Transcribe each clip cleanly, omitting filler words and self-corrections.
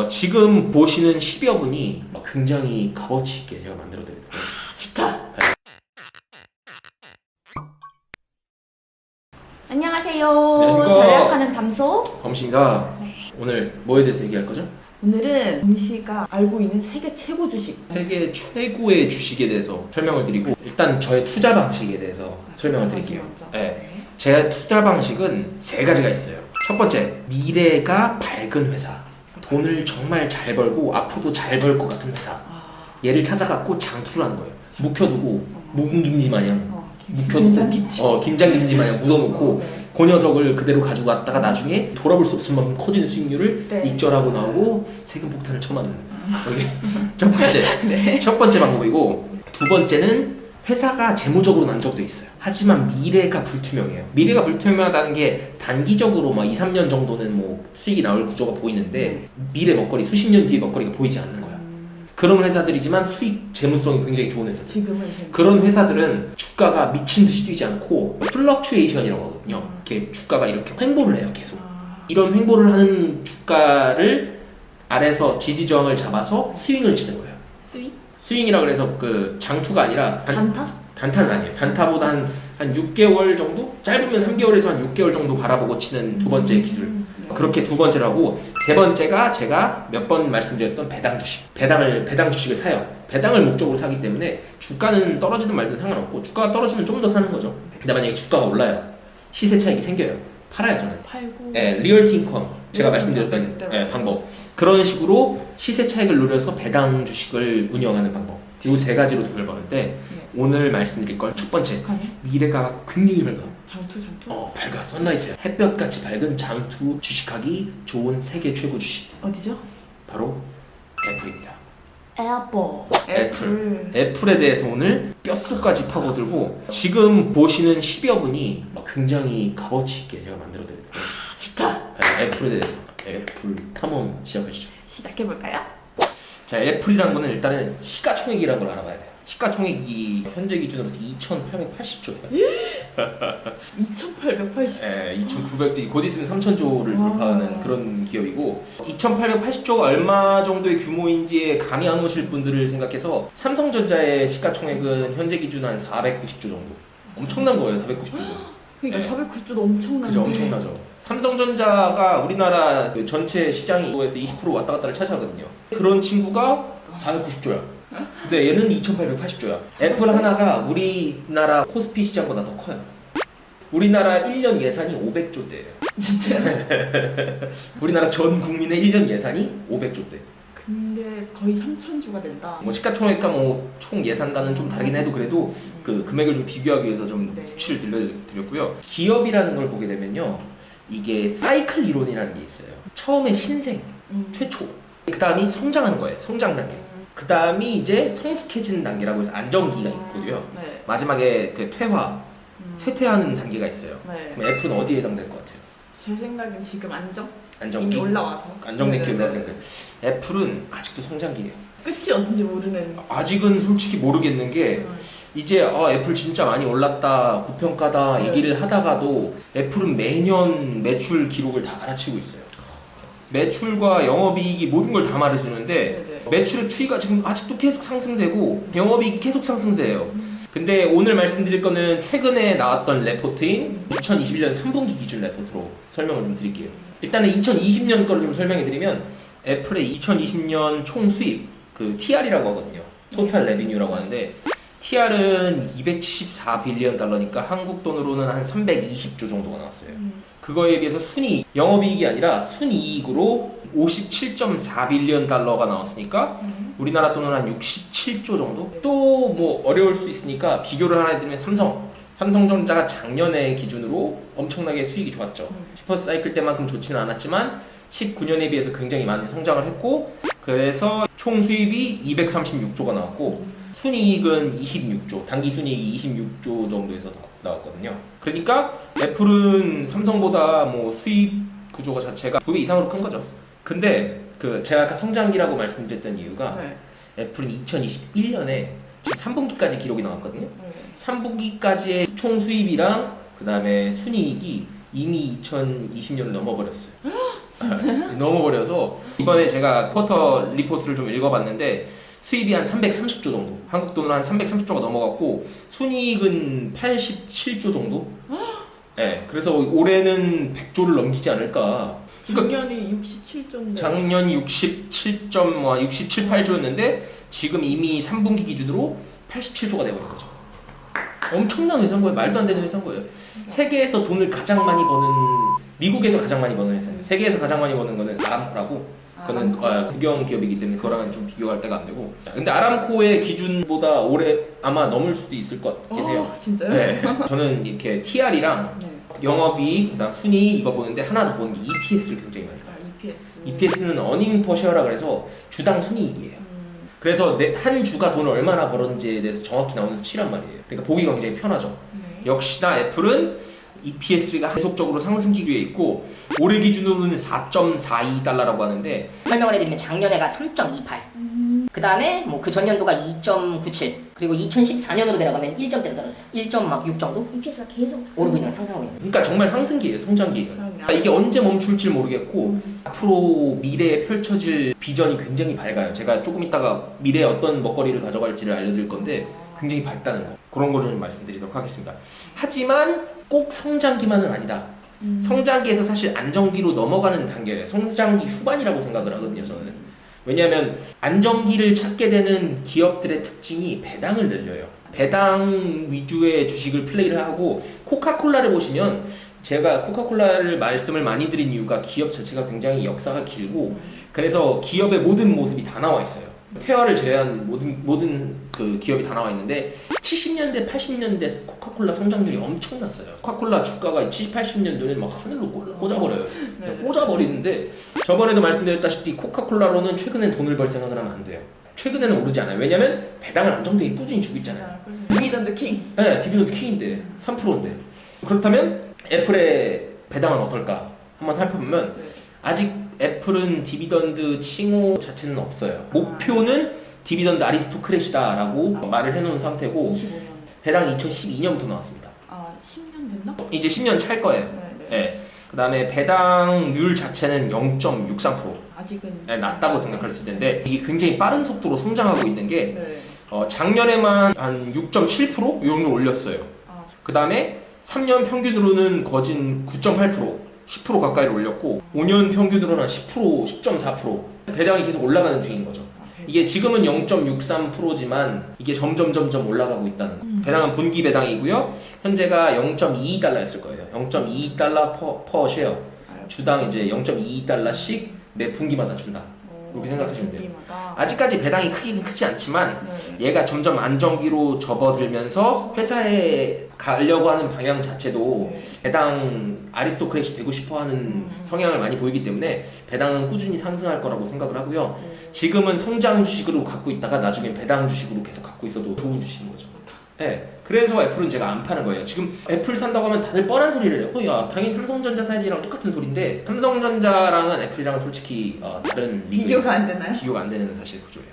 지금 보시는 10여 분이 굉장히 값어치 있게 제가 만들어 드립니다. 좋다. 안녕하세요. 안녕하십니까. 전략하는 담소 범씨입니다. 오늘 뭐에 대해서 얘기할 거죠? 오늘은 범씨가 알고 있는 세계 최고 주식. 세계 최고의 주식에 대해서 설명을 드리고, 일단 저의 투자 방식에 대해서 설명을 드릴게요. 네. 제 투자 방식은 세 가지가 있어요. 첫 번째, 미래가 밝은 회사. 돈을 정말 잘 벌고 앞으로도 잘 벌 것 같은 회사. 얘를 찾아갖고 장투를 하는 거예요. 묵혀두고 묵은김치 마냥 묵혀두고 김장김치 마냥 묻어놓고 그 녀석을 그대로 가지고 갔다가 나중에 돌아볼 수 없을 만큼 커지는 수익률을 익절하고 나오고 세금 폭탄을 쳐맞는. 이게 첫 번째. 첫 번째 방법이고, 두 번째는 회사가 재무적으로 안정돼 있어요. 하지만 미래가 불투명해요. 미래가 불투명하다는 게 단기적으로 막 2, 3년 정도는 뭐 수익이 나올 구조가 보이는데 미래 먹거리, 수십 년 뒤의 먹거리가 보이지 않는 거예요. 그런 회사들이지만 수익 재무성이 굉장히 좋은 회사들. 지금은 그런 회사들은 주가가 미친 듯이 뛰지 않고 플럭추에이션이라고 하거든요. 이렇게 주가가 이렇게 횡보를 해요, 계속. 이런 횡보를 하는 주가를 아래서 지지저항을 잡아서 스윙을 치는 거예요. 스윙이라 그래서 그 장투가 아니라 단타는 아니에요. 단타보다 한 6개월 정도? 짧으면 3개월에서 한 6개월 정도 바라보고 치는 두 번째 기술. 그렇게 두 번째라고. 세 번째가 제가 몇 번 말씀드렸던 배당 주식. 배당 주식을 사요. 배당을 목적으로 사기 때문에 주가는 떨어지든 말든 상관없고, 주가가 떨어지면 좀 더 사는 거죠. 근데 만약에 주가가 올라요. 시세 차익이 생겨요. 팔아요, 저는. 팔고. 리얼티 인컴. 제가 말씀드렸던 방법. 그런 식으로 시세 차익을 노려서 배당 주식을 운영하는 방법. 이 세 가지로 돈을 버는데, 오늘 말씀드릴 건 첫 번째, 미래가 굉장히 밝아. 장투? 밝아. 선라이트. 햇볕같이 밝은 장투 주식하기 좋은 세계 최고 주식. 어디죠? 바로 애플입니다. 애플. 애플에 대해서 오늘 뼛속까지 파고들고, 지금 보시는 10여 분이 굉장히 값어치 있게 제가 만들어 드립니다. 좋다. 애플에 대해서. 애플 탐험 시작하시죠. 시작해볼까요? 자, 애플이라는 거는 일단은 시가총액이라는 걸 알아봐야 돼요. 시가총액이 현재 기준으로 2,880조예요. 2,880조. 2,900조, 곧 있으면 3,000조를 돌파하는 그런 기업이고, 2,880조가 얼마 정도의 규모인지에 감이 안 오실 분들을 생각해서 삼성전자의 시가총액은 현재 기준 한 490조 정도. 엄청난 거예요, 490조. 그러니까 490조도 엄청난데. 그죠, 엄청나죠. 삼성전자가 우리나라 그 전체 시장에서 20% 왔다 갔다를 차지하거든요. 그런 친구가 490조야. 근데 얘는 2,880조야. 애플 하나가 우리나라 코스피 시장보다 더 커요. 우리나라 1년 예산이 500조대예요. 진짜? 우리나라 전 국민의 1년 예산이 500조대. 근데 거의 3,000조가 된다. 뭐 시가총액과 뭐 총 예산과는 좀 다르긴 해도 그래도 그 금액을 좀 비교하기 위해서 좀 수치를 들려드렸고요. 기업이라는 걸 보게 되면요, 이게 사이클 이론이라는 게 있어요. 처음에 신생, 최초. 그 다음이 성장하는 거예요. 성장 단계. 그 다음이 이제 성숙해지는 단계라고 해서 안정기가 있고요. 마지막에 그 퇴화, 쇠퇴하는 단계가 있어요. 그럼 애플은 어디에 해당될 것 같아요? 제 생각엔 지금 안정기? 이미 올라와서 안정된 기업이라 생각해요. 애플은 아직도 성장기예요. 끝이 어딘지 모르는. 아직은 솔직히 모르겠는 게, 이제 애플 진짜 많이 올랐다, 고평가다 얘기를 하다가도 애플은 매년 매출 기록을 다 갈아치고 있어요. 매출과 영업이익이 모든 걸 다 말해주는데, 매출의 추이가 지금 아직도 계속 상승세고 영업이익이 계속 상승세예요. 근데 오늘 말씀드릴 거는 최근에 나왔던 레포트인 2021년 3분기 기준 레포트로 설명을 좀 드릴게요. 일단은 2020년 거를 좀 설명해 드리면, 애플의 2020년 총 수입, 그 TR이라고 하거든요. 토탈 레비뉴라고 하는데, TR은 274빌리언 달러니까 한국 돈으로는 한 320조 정도가 나왔어요. 그거에 비해서 영업이익이 아니라 순이익으로 57.4빌리언 달러가 나왔으니까 우리나라 돈으로 한 67조 정도? 또 뭐 어려울 수 있으니까 비교를 하나 해드리면 삼성전자가 작년에 기준으로 엄청나게 수익이 좋았죠. 슈퍼사이클 때만큼 좋지는 않았지만 19년에 비해서 굉장히 많이 성장을 했고, 그래서 총 수입이 236조가 나왔고 순이익은 26조, 당기 순이익이 26조 정도에서 나왔거든요. 그러니까 애플은 삼성보다 뭐 수입 구조가 자체가 2배 이상으로 큰 거죠. 근데 그 제가 아까 성장기라고 말씀드렸던 이유가, 애플은 2021년에 지금 3분기까지 기록이 나왔거든요. 3분기까지의 총 수입이랑 그 다음에 순이익이 이미 2020년을 넘어버렸어요. 넘어버려서 이번에 제가 쿼터 리포트를 좀 읽어봤는데 수입이 한 330조 정도, 한국 돈으로 한 330조가 넘어갔고 순이익은 87조 정도. 네, 그래서 올해는 100조를 넘기지 않을까. 작년이 67조인데. 작년이 67, 8조였는데 지금 이미 3분기 기준으로 87조가 되어버린 거죠. 엄청난 회사인 거예요. 말도 안 되는 회사인 거예요. 세계에서 돈을 가장 많이 버는, 미국에서 가장 많이 버는 회사예요. 세계에서 가장 많이 버는 거는 아람코라고. 그거는 국영 기업이기 때문에 그거랑은 좀 비교할 데가 안 되고. 근데 아람코의 기준보다 올해 아마 넘을 수도 있을 것 같긴 해요. 진짜요? 네. 저는 이렇게 TR이랑 네. 영업이익, 그다음 순이익 이거 보는데 하나 더 보는 게 EPS를 굉장히 많이 봐요. EPS는 어닝 퍼 쉐어라 그래서 주당 순이익이에요. 그래서 한 주가 돈을 얼마나 벌었는지에 대해서 정확히 나오는 수치란 말이에요. 그러니까 보기가 굉장히 편하죠. 네. 역시나 애플은 EPS가 계속적으로 상승 기류에 있고 올해 기준으로는 4.42달러라고 하는데 설명을 해드리면 작년에가 3.28. 그 다음에 뭐 그 전년도가 2.97. 그리고 2014년으로 내려가면 1점대로 떨어져요. 1.6 정도? EPS가 계속 오르고 있는 거 상승하고 있는 거. 그러니까 정말 상승기예요. 성장기예요. 그러네. 이게 언제 멈출지 모르겠고 앞으로 미래에 펼쳐질 비전이 굉장히 밝아요. 제가 조금 있다가 미래에 어떤 먹거리를 가져갈지를 알려드릴 건데 굉장히 밝다는 거. 그런 걸 좀 말씀드리도록 하겠습니다. 하지만 꼭 성장기만은 아니다. 성장기에서 사실 안정기로 넘어가는 단계예요. 성장기 후반이라고 생각을 하거든요, 저는. 왜냐하면 안정기를 찾게 되는 기업들의 특징이 배당을 늘려요. 배당 위주의 주식을 플레이를 하고 코카콜라를 보시면 제가 코카콜라를 말씀을 많이 드린 이유가 기업 자체가 굉장히 역사가 길고 그래서 기업의 모든 모습이 다 나와 있어요. 태화를 제외한 모든 그 기업이 다 나와 있는데 70년대, 80년대 코카콜라 성장률이 엄청났어요. 코카콜라 주가가 70, 80년도에는 막 하늘로 꽂아버려요. 꽂아버리는데 저번에도 말씀드렸다시피 코카콜라로는 최근엔 돈을 벌 생각을 하면 안 돼요. 최근에는 오르지 않아요. 왜냐면 배당을 안정되게 꾸준히 주고 있잖아요. 디비던드 킹. 네, 디비던드 킹인데 3%인데 그렇다면 애플의 배당은 어떨까? 한번 살펴보면 아직 애플은 디비던드 칭호 자체는 없어요. 목표는 디비던드 아리스토크래시다라고 말을 해놓은 상태고 25년. 배당이 2012년부터 나왔습니다. 10년 됐나? 이제 10년 찰 거예요. 네. 그 다음에 배당률 자체는 0.63%. 아직은 네, 낮다고 생각할 수 있는데 이게 굉장히 빠른 속도로 성장하고 있는 게 네. 작년에만 한 6.7% 이 정도 올렸어요. 그 다음에 3년 평균으로는 거진 9.8%, 10% 가까이를 올렸고 5년 평균으로는 한 10%, 10.4% 배당이 계속 올라가는 중인 거죠. 이게 지금은 0.63%지만 이게 점점 올라가고 있다는 거. 배당은 분기 배당이고요. 현재가 0.22달러였을 거예요. 0.22달러 퍼 쉐어. 주당 이제 0.22달러씩 매 분기마다 준다. 이렇게 생각하시면 돼요. 아직까지 배당이 크긴 크지 않지만 얘가 점점 안정기로 접어들면서 회사에 가려고 하는 방향 자체도 배당 아리스토크래시 되고 싶어하는 성향을 많이 보이기 때문에 배당은 꾸준히 상승할 거라고 생각을 하고요. 지금은 성장 주식으로 갖고 있다가 나중에 배당 주식으로 계속 갖고 있어도 좋은 주식인 거죠. 네, 그래서 애플은 제가 안 파는 거예요. 지금 애플 산다고 하면 다들 뻔한 소리를 해요. 야, 당연히 삼성전자 사야지랑 똑같은 소리인데 삼성전자랑은 애플이랑은 솔직히 다른 비교가 안 되나요? 비교가 안 되는 사실 구조예요.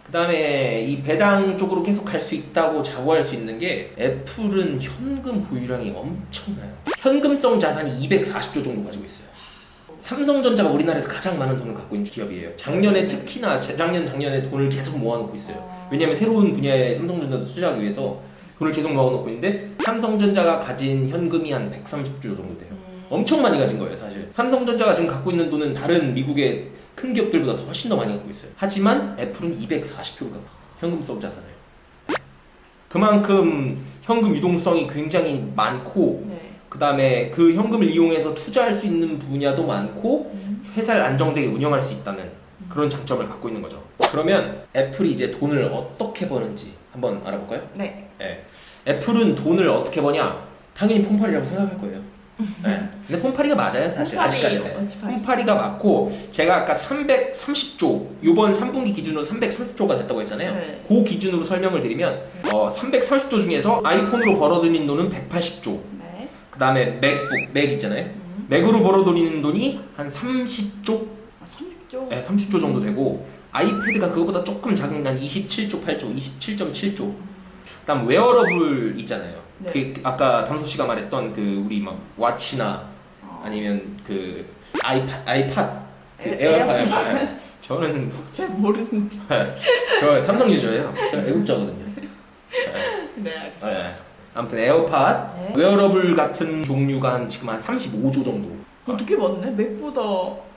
그 다음에 이 배당 쪽으로 계속 갈 수 있다고 자부할 수 있는 게 애플은 현금 보유량이 엄청나요. 현금성 자산이 240조 정도 가지고 있어요. 삼성전자가 우리나라에서 가장 많은 돈을 갖고 있는 기업이에요. 작년에 특히나 작년에 돈을 계속 모아놓고 있어요. 왜냐하면 새로운 분야에 삼성전자도 투자하기 위해서 돈을 계속 모아놓고 있는데 삼성전자가 가진 현금이 한 130조 정도 돼요. 엄청 많이 가진 거예요, 사실. 삼성전자가 지금 갖고 있는 돈은 다른 미국의 큰 기업들보다 훨씬 더 많이 갖고 있어요. 하지만 애플은 240조를 갖고 현금성 자산을. 그만큼 현금 유동성이 굉장히 많고 그 다음에 그 현금을 이용해서 투자할 수 있는 분야도 많고 회사를 안정되게 운영할 수 있다는 그런 장점을 갖고 있는 거죠. 그러면 애플이 이제 돈을 어떻게 버는지 한번 알아볼까요? 네. 네. 애플은 돈을 어떻게 버냐? 당연히 폰파리라고 생각할 거예요. 네. 근데 폰파리가 맞아요, 사실. 아직까지는. 폰파리가 맞고 제가 아까 330조 이번 3분기 기준으로 330조가 됐다고 했잖아요. 네. 그 기준으로 설명을 드리면 330조 중에서 아이폰으로 벌어들인 돈은 180조. 네. 그 다음에 맥 있잖아요. 맥으로 벌어들이는 돈이 한 30조? 30조? 네, 30조 정도 되고 아이패드가 그거보다 조금 작은 한 27조 8조, 27.7조. 그 다음 웨어러블 있잖아요. 네. 그 아까 담소 씨가 말했던 그 우리 막 와치나 아니면 그 아이팟 에어팟. 에어팟. 저는 잘 모르는데. 저 삼성 유저예요. 애국자거든요. 네, 알겠습니다. 네. 아무튼 에어팟 네. 웨어러블 같은 종류가 지금 한 35조 정도. 어떻게 많네? 맥보다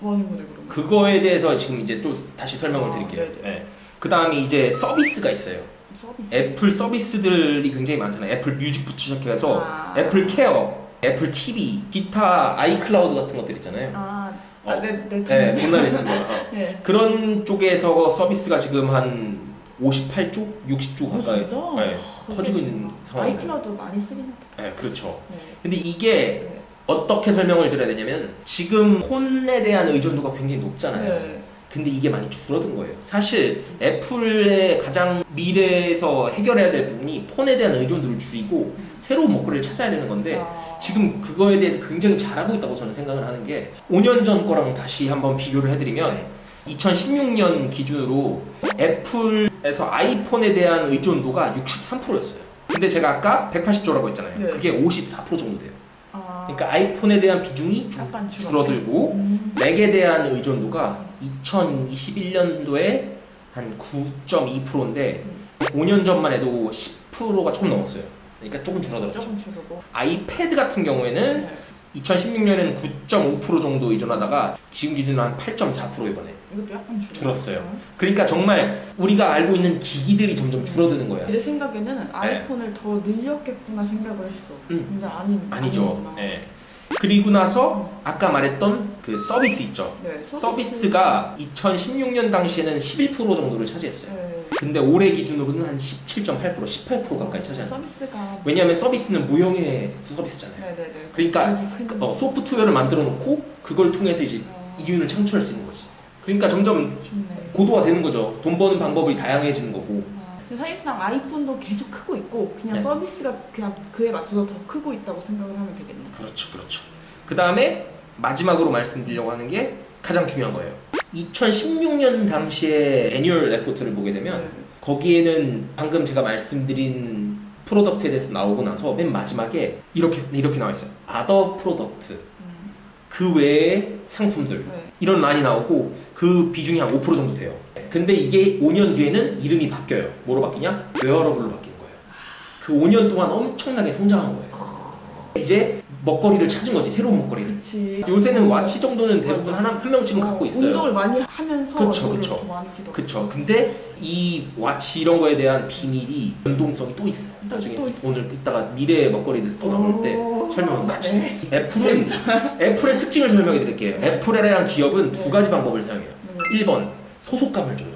많은 거네 그러면. 그거에 대해서 지금 이제 또 다시 설명을 아, 드릴게요. 네네. 네. 그 다음에 이제 서비스가 있어요. 서비스. 애플 서비스들이 굉장히 많잖아요. 애플 뮤직부터 시작해서 아. 애플 케어, 애플 TV, 기타 아이클라우드 같은 것들 있잖아요. 네, 네, 돈 날리 쓰는 거. 네. 그런 쪽에서 서비스가 지금 한 58조, 60조 가까이 진짜? 네, 커지고 있는 상황이에요. 아이클라우드 많이 쓰긴 하다. 네, 그렇죠. 네. 근데 이게 네. 어떻게 설명을 드려야 되냐면 지금 폰에 대한 의존도가 굉장히 높잖아요. 네. 근데 이게 많이 줄어든 거예요. 사실 애플의 가장 미래에서 해결해야 될 부분이 폰에 대한 의존도를 줄이고 새로운 먹거리를 찾아야 되는 건데 지금 그거에 대해서 굉장히 잘하고 있다고 저는 생각을 하는 게 5년 전 거랑 다시 한번 비교를 해드리면 네. 2016년 기준으로 애플에서 아이폰에 대한 의존도가 63%였어요. 근데 제가 아까 180조라고 했잖아요. 네. 그게 54% 정도 돼요. 아, 그러니까 아이폰의 대한 비중이 좀 약간 줄어들고 맥에 대한 의존도가 2021년도에 한 9.2%인데 5년 전만 해도 10%가 조금 넘었어요. 그러니까 조금 줄어들었죠. 조금 줄고. 아이패드 같은 경우에는 네. 2016년에는 9.5% 정도 의존하다가 지금 기준으로 한 8.4% 이번에 이것도 약간 줄었어요. 그러니까 정말 우리가 알고 있는 기기들이 점점 줄어드는 거야. 내 생각에는 아이폰을 더 늘렸겠구나 생각을 했어. 근데 아니죠. 아니구나. 네. 그리고 나서 아까 말했던 그 서비스 있죠. 네, 서비스가 2016년 당시에는 11% 정도를 차지했어요. 네. 근데 올해 기준으로는 한 17.8%, 18% 가까이 차지하는. 서비스가 왜냐하면 서비스는 무형의 서비스잖아요. 네네네. 그러니까 큰... 소프트웨어를 만들어 놓고 그걸 통해서 이제 이윤을 창출할 수 있는 거지. 그러니까 점점 좋네. 고도화되는 거죠. 돈 버는 방법이 다양해지는 거고. 근데 사실상 아이폰도 계속 크고 있고 그냥 네. 서비스가 그냥 그에 맞춰서 더 크고 있다고 생각을 하면 되겠네. 그렇죠, 그렇죠. 그 다음에 마지막으로 말씀드리려고 하는 게 가장 중요한 거예요. 2016년 당시에 애뉴얼 레포트를 보게 되면 네. 거기에는 방금 제가 말씀드린 프로덕트에 대해서 나오고 나서 맨 마지막에 이렇게 나와 있어요. other product. 그 외의 상품들. 네. 이런 란이 나오고 그 비중이 한 5% 정도 돼요. 근데 이게 5년 뒤에는 이름이 바뀌어요. 뭐로 바뀌냐? 웨어러블로 바뀌는 거예요. 그 5년 동안 엄청나게 성장한 거예요. 이제 먹거리를 찾은 거지, 새로운 먹거리를. 그치. 요새는 와치 정도는 대부분 맞아. 한 명씩은 갖고 있어요. 운동을 많이 하면서 그쵸, 이거를 그쵸. 더 많이 기도. 그쵸. 근데 이 와치 이런 거에 대한 비밀이 연동성이 또 있어요. 나중에 또 있어. 오늘 이따가 미래의 먹거리에 대해서 또 나올 때 설명을 같이. 네. 애플의 특징을 설명해 드릴게요. 네. 애플이라는 기업은 네. 두 가지 방법을 사용해요. 1번, 소속감을 줘요.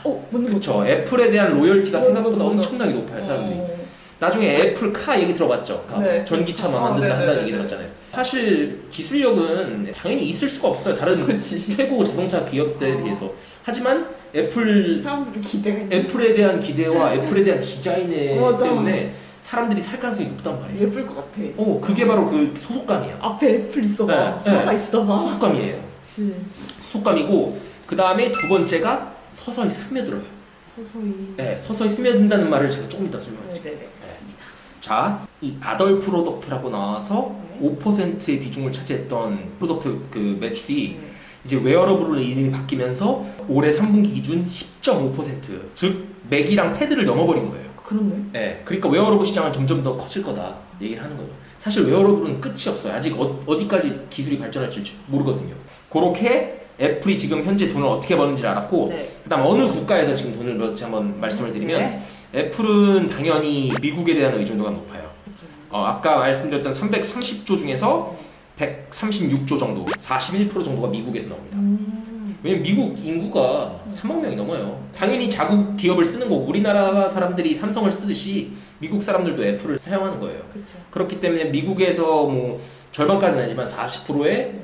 맞는 그쵸. 거죠. 애플에 대한 로열티가 맞아, 생각보다 맞아. 엄청나게 높아요, 사람들이. 어. 나중에 애플카 얘기 들어봤죠? 네. 전기차만 만든다 네, 한다는 네, 얘기 네. 들었잖아요. 사실 기술력은 당연히 있을 수가 없어요. 다른 그치. 최고 자동차 기업들에 비해서. 하지만 애플 사람들이 기대가 있는. 애플에 대한 기대와 애플에 대한 디자인 맞아. 때문에 사람들이 살 가능성이 높단 말이에요. 예쁠 것 같아. 그게 바로 그 소속감이야. 앞에 애플 있어봐. 차가 있어봐. 소속감이에요. 그치. 소속감이고 그 다음에 두 번째가 서서히 스며들어요. 서서히. 네, 서서히 스며든다는 말을 제가 조금 이따 설명할게요. 네네네. 맞습니다. 자, 이 아덜 프로덕트라고 나와서 네. 5%의 비중을 차지했던 프로덕트 그 매출이 네. 이제 웨어러블로 이름이 바뀌면서 올해 3분기 기준 10.5%, 즉 맥이랑 패드를 넘어버린 거예요. 그렇네. 네, 그러니까 웨어러블 시장은 점점 더 커질 거다 얘기를 하는 거예요. 사실 웨어러블은 끝이 없어요. 아직 어디까지 기술이 발전할지 모르거든요. 그렇게 애플이 지금 현재 돈을 어떻게 버는지 알았고, 네. 그다음 어느 국가에서 지금 돈을 벌지 한번 말씀을 드리면 네. 애플은 당연히 미국에 대한 의존도가 높아요. 그쵸. 아까 말씀드렸던 330조 중에서 136조 정도, 41% 정도가 미국에서 나옵니다. 왜냐면 미국 인구가 3억 명이 넘어요. 당연히 자국 기업을 쓰는 거고 우리나라 사람들이 삼성을 쓰듯이 미국 사람들도 애플을 사용하는 거예요. 그쵸. 그렇기 때문에 미국에서 뭐 절반까지는 아니지만 40%의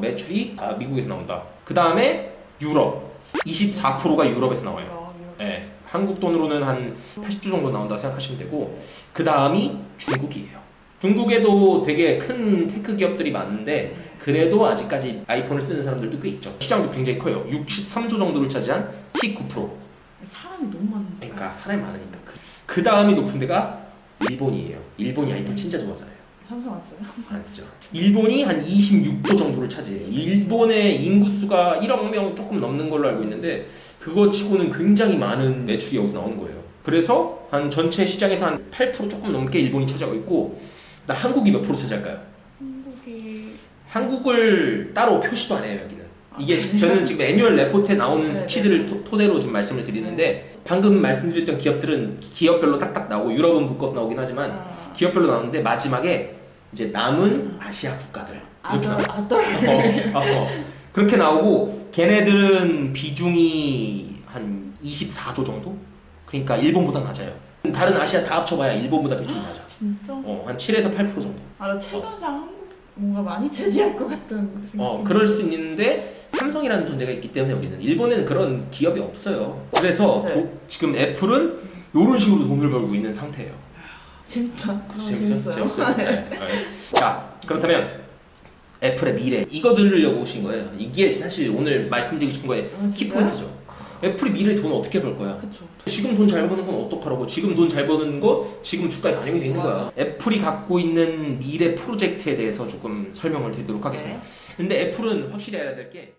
매출이 다 미국에서 나온다. 그 다음에 유럽, 24%가 유럽에서 나와요. 네, 한국 돈으로는 한 80조 정도 나온다 생각하시면 되고, 그 다음이 중국이에요. 중국에도 되게 큰 테크 기업들이 많은데 그래도 아직까지 아이폰을 쓰는 사람들도 꽤 있죠. 시장도 굉장히 커요. 63조 정도를 차지한 19%. 사람이 너무 많은 거야. 그러니까 사람이 많으니까. 그 다음이 높은 데가 일본이에요. 일본이 아이폰 진짜 좋아하잖아요. 삼성 안 써요? 안 쓰죠. 일본이 한 26조 정도를 차지해요. 일본의 인구수가 1억 명 조금 넘는 걸로 알고 있는데 그거 치고는 굉장히 많은 매출이 여기서 나오는 거예요. 그래서 한 전체 시장에서 한 8% 조금 넘게 일본이 차지하고 있고 그다음 한국이 몇 프로 차지할까요? 한국이 한국을 따로 표시도 안 해요 여기는. 이게 저는 지금 애뉴얼 레포트에 나오는 네, 수치들을 토대로 좀 말씀을 드리는데 방금 말씀드렸던 기업들은 기업별로 딱딱 나오고 유럽은 묶어서 나오긴 하지만 기업별로 나오는데 마지막에 이제 남은 아시아 국가들 이렇게 나와요. 그렇게 나오고 걔네들은 비중이 한 24조 정도? 그러니까 일본보다 낮아요. 다른 아시아 다 합쳐봐야 일본보다 비중이 낮아. 진짜? 한 7에서 8% 정도. 나 체감상 한국 뭔가 많이 차지할 것 같은 생각이. 그럴 수 있는데 삼성이라는 존재가 있기 때문에 여기는 일본에는 그런 기업이 없어요. 그래서 네. 지금 애플은 이런 식으로 돈을 벌고 있는 상태예요. 재밌다. 재밌어요? 재밌어요. 네. 자, 그렇다면 애플의 미래 이거 들으려고 오신 거예요. 이게 사실 오늘 말씀드리고 싶은 거의 키포인트죠. 애플이 미래에 돈 어떻게 벌 거야? 그쵸. 지금 돈 잘 버는 건 어떡하라고? 지금 돈 잘 버는 거 지금 주가에 반영이 돼 있는 거야. 애플이 갖고 있는 미래 프로젝트에 대해서 조금 설명을 드리도록 하겠습니다. 근데 애플은 확실히 알아야 될 게